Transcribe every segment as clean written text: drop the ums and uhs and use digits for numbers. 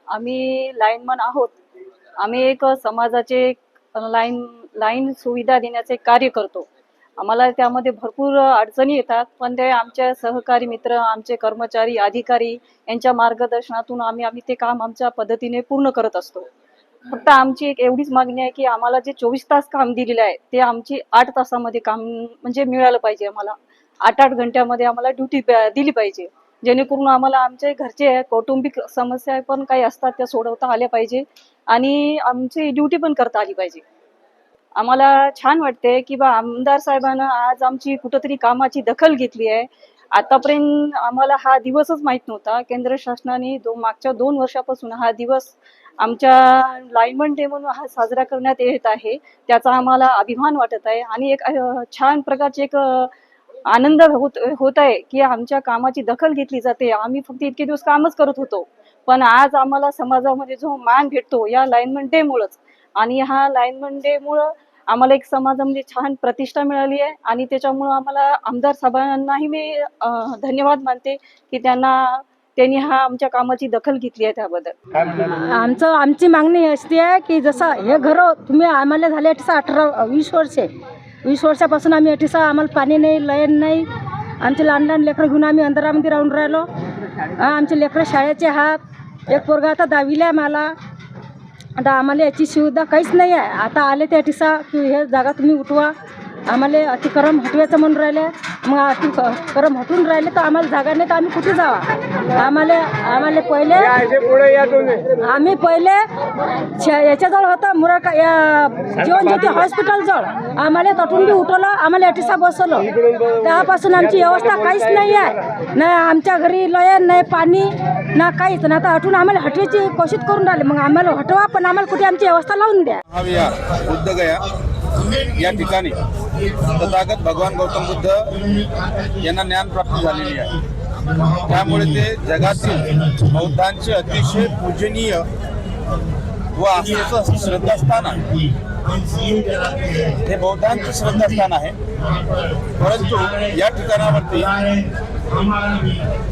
आम्ही लाईनमन आहोत. आम्ही एक समाजाचे लाईन सुविधा देण्याचे कार्य करतो. आम्हाला त्यामध्ये भरपूर अडचणी येतात, पण ते आमच्या सहकारी मित्र, आमचे कर्मचारी, अधिकारी यांच्या मार्गदर्शनातून आम्ही ते काम आमच्या पद्धतीने पूर्ण करत असतो. फक्त आमची एक एवढीच मागणी आहे की आम्हाला जे 24 तास काम दिलेले आहे ते आमची 8 तासामध्ये काम म्हणजे मिळालं पाहिजे. आम्हाला 8-8 घंट्यामध्ये आम्हाला ड्युटी दिली पाहिजे, जेणेकरून आम्हाला आमचे घरचे कौटुंबिक समस्या पण काही असतात त्या सोडवता आल्या पाहिजे आणि आमची ड्युटी पण करता आली पाहिजे. आम्हाला छान वाटते की बा आमदार साहेबांना आज आमची कुठंतरी कामाची दखल घेतली आहे. आतापर्यंत आम्हाला हा दिवसच माहित नव्हता. केंद्र शासनाने मागच्या 2 वर्षापासून हा दिवस आमच्या लायमन डे म्हणून हा साजरा करण्यात येत आहे. त्याचा आम्हाला अभिमान वाटत आहे आणि एक छान प्रकारचे एक आनंद होत आहे की आमच्या कामाची दखल घेतली जाते. आम्ही फक्त इतके दिवस कामच करत होतो, पण आज आम्हाला समाजामध्ये जो मान भेटतो या लाईनमन डे मुळेच, आणि हा लाईनमन डे मुळे आम्हाला एक समाजामध्ये छान प्रतिष्ठा मिळाली आहे आणि त्याच्यामुळे आम्हाला आमदार साहेबांनाही मी धन्यवाद मानते की त्यांनी हा आमच्या कामाची दखल घेतली आहे. त्याबद्दल आमची मागणी असते की जसं हे घर तुम्ही आम्हाला झाले 18-20 वर्षे 20 वर्षापासून आम्ही अठीसा आम्हाला पाणी नाही, लाईन नाही. आमचे लहान लहान लेकरं घेऊन आम्ही अंधारामध्ये राहून राहिलो. आमचे लेकरं शाळेचे हात, एक पोरगा आता 10वीला आहे. मला आता आम्हाला याची सुविधा काहीच नाही आहे. आता आले ते अठीसा की हे जागा तुम्ही उठवा, आम्हाला अतिक्रम हटवायचं म्हणून राहिले. मग अतिक्रम हटून राहिले तर आम्हाला जागा नाही तर आम्ही कुठे जावा. आम्हाला पहिले आम्ही पहिले याच्याजवळ होतं मुराका या जीवनज्योती हॉस्पिटलजवळ आम्हाला तटून बी उठवलं, आम्हाला अठीसा बसवलं. तेव्हापासून आमची व्यवस्था काहीच नाही आहे. नाही आमच्या घरी लयन नाही, पाणी ना काहीच ना. आता हटून आम्हाला हटवायची कोशिश करून राहिले. मग आम्हाला हटवा, पण आम्हाला कुठे आमची व्यवस्था लावून द्या. बुद्धगया या ठिकाणी तथागत भगवान गौतम बुद्ध यांना ज्ञान प्राप्त झालेली आहे. त्यामुळे ते जगातील बौद्धांचे अतिशय पूजनीय व आस्थेचं श्रद्धास्थान आहे. हे बौद्धांचे श्रद्धास्थान आहे, परंतु या ठिकाणावरती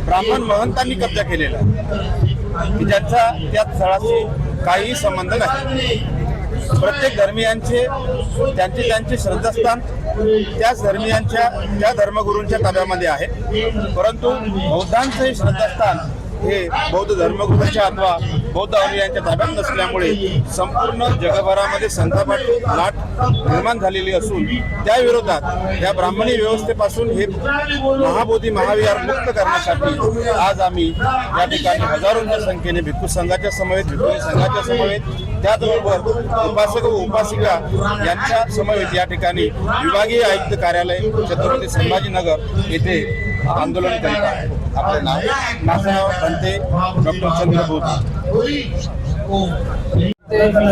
ब्राह्मण महंतांनी कब्जा केलेला आहे की ज्याचा त्या स्थळाशी काहीही संबंध नाही. प्रत्येक धर्मियांचे त्यांचे श्रद्धास्थान त्याच धर्मियांच्या त्या धर्मगुरूंच्या ताब्यामध्ये आहे, परंतु बौद्धांचं हे श्रद्धास्थान हे बौद्ध धर्मगुरूंच्या अथवा बौद्ध अनुयायांच्या ताब्यात नसल्यामुळे संपूर्ण जगभरामध्ये संतापाची लाट निर्माण झालेली असून त्या विरोधात या ब्राह्मणी व्यवस्थेपासून हे महाबोधी महाविहार मुक्त करण्यासाठी आज आम्ही या ठिकाणी हजारोंच्या संख्येने भिक्खू संघाच्या समवेत, भिक्खुनी संघाच्या समवेत, त्याचबरोबर उपासक व उपासिका यांच्या समवेत या ठिकाणी विभागीय आयुक्त कार्यालय छत्रपती संभाजीनगर येथे आंदोलन करीत आहे. आपले नाव? माझं नाव बनते डॉक्टर चंद्रबोध.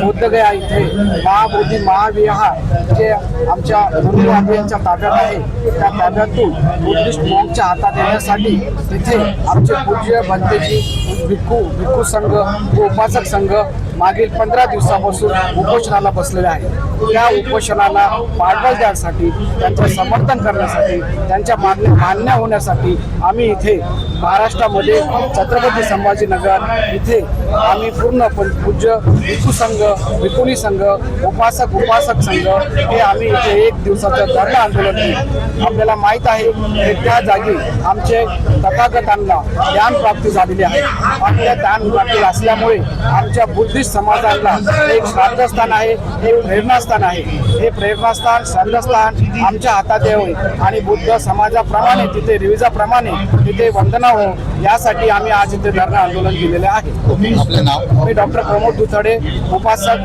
बुद्धगया इथे महाबोधी महाविहार जे आमच्या हिंदू यांच्या ताब्यात आहे, त्या ताब्यातून बुद्धिस्ट मॉंकच्या हातात येण्यासाठी तिथे आमचे पूज्य बनतेजी भिक्खू संघ व उपासक संघ मागील 15 दिवसापासून उपोषणाला बसलेले आहे. त्या उपोषणाला पाठबळ देण्यासाठी, त्यांचे समर्थन करण्यासाठी, त्यांच्या मान्य होण्यासाठी आम्ही इथे महाराष्ट्रामध्ये छत्रपती संभाजीनगर इथे आम्ही पूर्ण पूज्य भिक्खू संघ, भिक्खुनी संघ, उपासक संघ हे आम्ही इथे 1 दिवसाचं धरणं आंदोलन केलं. आपल्याला माहीत आहे की त्या जागी आमचे तथागतांना ज्ञान प्राप्ती झालेली आहे. आपल्या ज्ञान प्राप्ती असल्यामुळे आमच्या बुद्धिस्ट समाजाला एक श्रद्धास्थान आहे, एक प्रेरणास्थान आहे. हे प्रेरणास्थान, श्रद्धास्थान आमच्या हातात यावे आणि बुद्ध समाजाप्रमाणे तिथे रिविजाप्रमाणे तिथे वंदना हो यासाठी आम्ही आज इथे धरणं आंदोलन केलेले आहे. आपले नाव? मी डॉक्टर प्रमोद दुथडे, उपासक,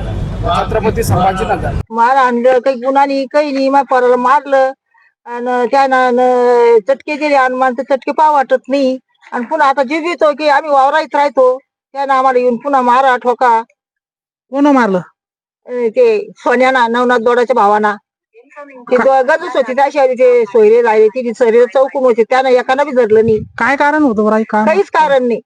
छत्रपती संभाजीनगर. मार आणलं काही गुन्हानी काही नाही, मग परला मारलं आणि त्यानं चटके दिले आणि मला चटके पाव वाटत नाही. आणि पुन्हा आता जीवितो की आम्ही वावरात राहतो, त्यानं आम्हाला येऊन पुन्हा मारा ठोका. कोण मारलं? ते सोन्याना नवनाथ दोडाच्या भावाना ते गजूच होती, त्याशिवाय ते सोयरे राहिले, तिची शरीर चौकून होते, त्यानं एकानं बी धरलं नाही. काय कारण होतं बरं? काहीच कारण नाही,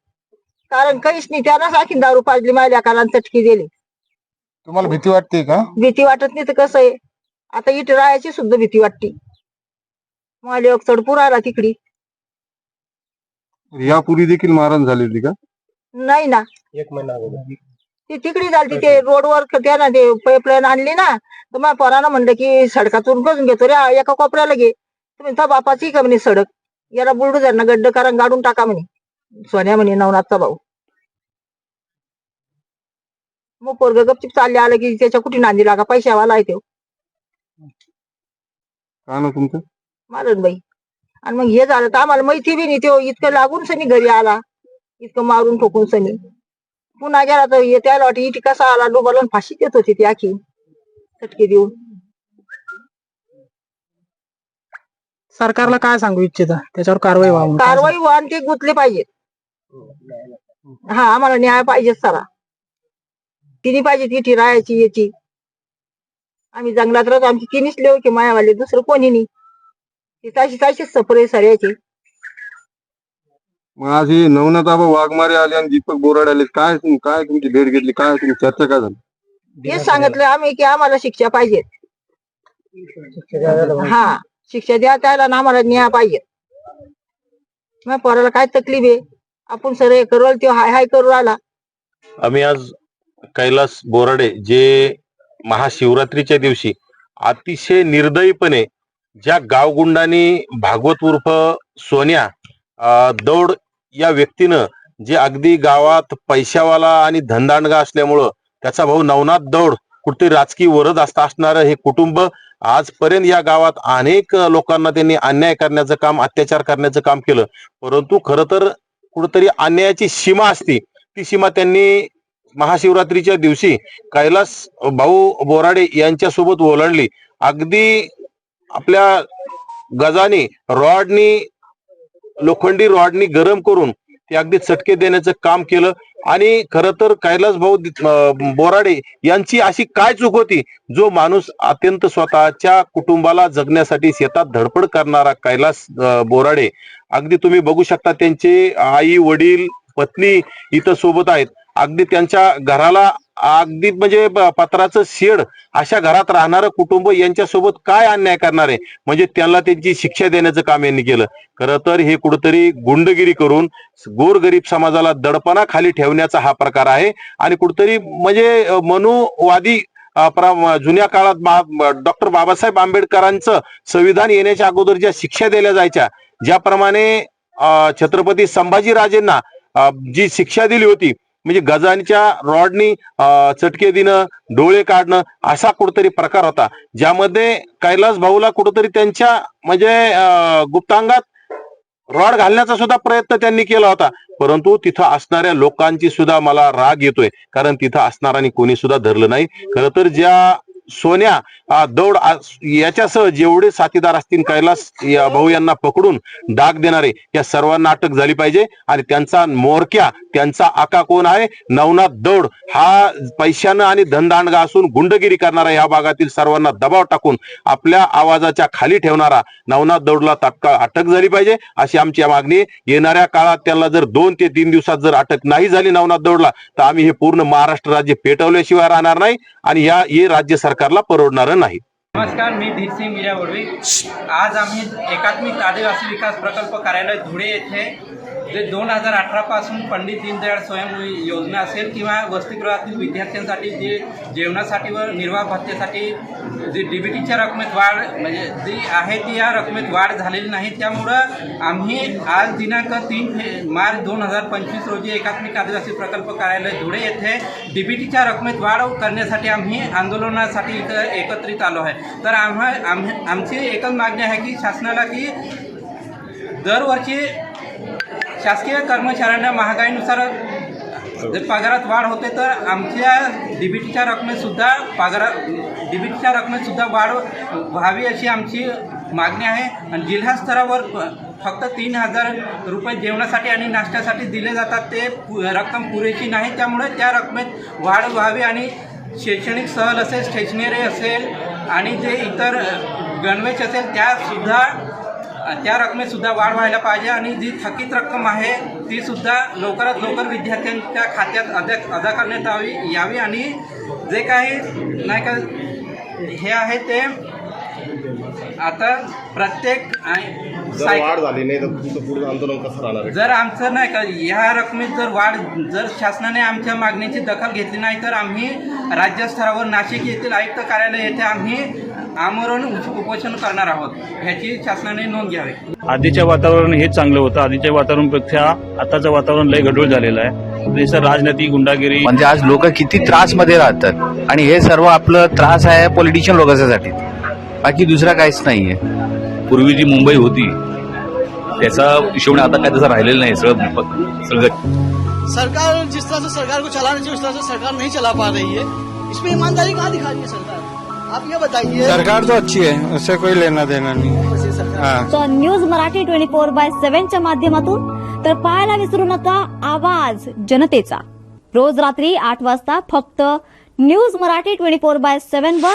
कारण काहीच नाही. त्यानं आणखी दारू पाजली, माझ्या एकाला चटकी दिली. तुम्हाला भीती वाटते का? भीती वाटत नाही तर कसं आहे, आता इट राहायची सुद्धा भीती वाटते. मला एक चढपूर आला तिकडी. यापूर्वी देखील मारहाण झाली होती का? नाही ना, 1 महिना अगोदर ती तिकडे झाली ते रोडवर त्यानं ते पाईपलाईन आणली ना, तर माझ्या पोरानं म्हणलं की सडकातून बसून घेतो रे एका कोपऱ्याला घे. तुम्ही तर बापाची का म्हणे सडक, याला बुलडोझरनं गड्ड कारण गाडून टाका म्हणे. सोन्या म्हणे नवनाथचा भाऊ. मग पोरग गपचिप चालले आलं की त्याच्या कुठे नांदी लागा, पैशावाला आहे तो काय ना तुमचं मारत बाई. आणि मग हे झालं तर आम्हाला माहिती बी नाही, तो इतकं लागून सनी घरी आला, इतकं मारून ठोकून सनी पुन्हा गेला तर त्याला वाटत इथे कसा आला डोबाला फाशी देत होती ती आखी चटके देऊन. सरकारला काय सांगू इच्छिता त्याच्यावर कारवाई व्हावी म्हणून? कारवाई व्हान ते गुंतले पाहिजेत. हा आम्हाला न्याय पाहिजे सारा, तिने पाहिजे तिथे राहायची याची. आम्ही जंगलात राहतो, आमची तिन्हीच लेव की मायावाले, दुसरं कोणी नाही. ती ताशीच सफर सऱ्याची. मग आज हे नवनाथ आबा वाघमारे आले आणि दीपक बोराडे आले, काय काय तुमची भेट घेतली, काय तुम्ही चर्चा काय झाली? तेच सांगितलं आम्ही की आम्हाला शिक्षा पाहिजे. हा शिक्षा द्या त्याला ना, आम्हाला न्याय पाहिजे. मग पोराला काय तकलीफ आहे, आपण सर करू तो हाय हाय करू आला. आम्ही आज कैलास बोराडे जे महाशिवरात्रीच्या दिवशी अतिशय निर्दयीपणे ज्या गावगुंडांनी भागवत उर्फ सोन्या दौड या व्यक्तीनं जे अगदी गावात पैशावाला आणि धनदांडगा असल्यामुळं त्याचा भाऊ नवनाथ दौड कुठेतरी राजकीय वरद असणारं हे कुटुंब आजपर्यंत या गावात अनेक लोकांना त्यांनी अन्याय करण्याचं काम, अत्याचार करण्याचं काम केलं. परंतु खरं तर कुठेतरी अन्यायाची सीमा असती, ती सीमा त्यांनी महाशिवरात्रीच्या दिवशी कैलास भाऊ बोराडे यांच्यासोबत ओलांडली. अगदी आपल्या गजानी रॉडनी, लोखंडी रॉडनी गरम करून ते अगदी चटके देण्याचं काम केलं. आणि खरं तर कैलास भाऊ बोराडे यांची अशी काय चूक होती, जो माणूस अत्यंत स्वतःच्या कुटुंबाला जगण्यासाठी शेतात धडपड करणारा कैलास बोराडे, अगदी तुम्ही बघू शकता त्यांचे आई वडील पत्नी इथं सोबत आहेत. अगदी त्यांच्या घराला अगदी म्हणजे पत्राचं शेड अशा घरात राहणारं कुटुंब यांच्यासोबत काय अन्याय करणार आहे, म्हणजे त्यांना त्यांची शिक्षा देण्याचं काम यांनी केलं. खरं तर हे कुठंतरी गुंडगिरी करून गोरगरीब समाजाला दडपणाखाली ठेवण्याचा हा प्रकार आहे. आणि कुठंतरी म्हणजे मनुवादी जुन्या काळात डॉक्टर बाबासाहेब आंबेडकरांचं संविधान येण्याच्या अगोदर ज्या शिक्षा दिल्या जायच्या, ज्याप्रमाणे छत्रपती संभाजीराजेंना जी शिक्षा दिली होती, म्हणजे गजांच्या रॉडनी चटके देणं, डोळे काढणं, असा कुठेतरी प्रकार होता, ज्यामध्ये कैलास भाऊला कुठेतरी त्यांच्या म्हणजे गुप्तांगात रॉड घालण्याचा सुद्धा प्रयत्न त्यांनी केला होता. परंतु तिथं असणाऱ्या लोकांची सुद्धा मला राग येतोय, कारण तिथं असणाऱ्यांनी कोणी सुद्धा धरलं नाही. खरं तर ज्या सोन्या दौड याच्यासह जेवढे साथीदार असतील कैलास भाऊ यांना पकडून डाग देणारे, या सर्वांना अटक झाली पाहिजे. आणि त्यांचा म्होरक्या, त्यांचा आका कोण आहे, नवनाथ दौड, हा पैशानं आणि धनदांडगा असून गुंडगिरी करणारा, या भागातील सर्वांना दबाव टाकून आपल्या आवाजाच्या खाली ठेवणारा नवनाथ दौडला तात्काळ अटक झाली पाहिजे, अशी आमची मागणी. येणाऱ्या काळात त्यांना जर 2 ते 3 दिवसात जर अटक नाही झाली नवनाथ दौडला, तर आम्ही हे पूर्ण महाराष्ट्र राज्य पेटवल्याशिवाय राहणार नाही, आणि हे राज्य सरकारला परवडणार नाही. नमस्कार, मी धीरसिंग मीरा वडवी. आज आम्ही एकात्मिक आदिवासी विकास प्रकल्प कार्यालय धुळे येथे जे 2018 पासून पंडित दीनदयाळ स्वयं योजना असेल किंवा वसतिगृहातील विद्यार्थ्यांसाठी जे जेवणासाठी व निर्वाह भत्त्यासाठी जी डीबीटीच्या रकमेत वाढ म्हणजे जी आहे ती या रकमेत वाढ झालेली नाही, त्यामुळं आम्ही आज दिनांक 3 मार्च 2025 रोजी एकात्मिक आदिवासी प्रकल्प कार्यालय धुळे येथे डीबीटीच्या रकमेत वाढ करण्यासाठी आम्ही आंदोलनासाठी इथं एकत्रित आलो आहे. तर आमची एकच मागणी आहे की शासनाला की दरवर्षी शासकीय कर्मचाऱ्यांना महागाईनुसार पगारात वाढ होते, तर आमच्या डीबीटीच्या रकमेत सुद्धा वाढ व्हावी अशी आमची मागणी आहे. आणि जिल्हा स्तरावर फक्त 3,000 रुपये जेवणासाठी आणि नाश्त्यासाठी दिले जातात, ते रक्कम पुरेशी नाही, त्यामुळे त्या रकमेत वाढ व्हावी. आणि शैक्षणिक सहल असेल, स्टेशनरी असेल आणि जे इतर गणवेश असेल त्या रकमेत सुद्धा वाढ व्हायला पाहिजे. आणि जी थकीत रक्कम आहे ती सुद्धा लवकरात लवकर विद्यार्थ्यांच्या खात्यात अदा करण्यात यावी. आणि जे काही नाही का हे आहे ते आता प्रत्येक साय- वाढ झाली नाही तर तुमचं पुढे आंदोलन कसं राहणार आहे? जर आमचं नाही का ह्या रकमेत जर शासनाने आमच्या मागणीची दखल घेतली नाही तर आम्ही राज्यस्तरावर नाशिक येथील आयुक्त कार्यालय येथे आम्ही आमरण उपोषण करणार आहोत, ह्याची शासनाने नोंद घ्यावी. आधीच्या वातावरण हे चांगलं होतं. आधीच्या वातावरणापेक्षा आताचं वातावरण लय गढूळ झालेलं आहे. देशात राजनीती, गुंडागिरी, म्हणजे आज लोक किती त्रास मध्ये राहतात आणि हे सर्व आपलं त्रास आहे पॉलिटिशियन लोकांसाठी, बाकी दुसरा काहीच नाहीये. पूर्वी जी मुंबई होती त्याचा हिशोब आता काय तसं राहिलेलं नाही. सगळं सरकार जिस तरह से सरकार को चलाना चाहिए उस तरह से सरकार नहीं चला पा रही है. इसमें ईमानदारी कहाँ दिखा रही है सरकार? आप ये बताइए. सरकार तो अच्छी है, उससे कोई लेना देना नहीं. हाँ. तर न्यूज मराठी 24/7 च्या माध्यमातून तर पाहायला विसरू नका आवाज जनतेचा. रोज रात्री 8 वाजता फक्त न्यूज मराठी 24/7 वर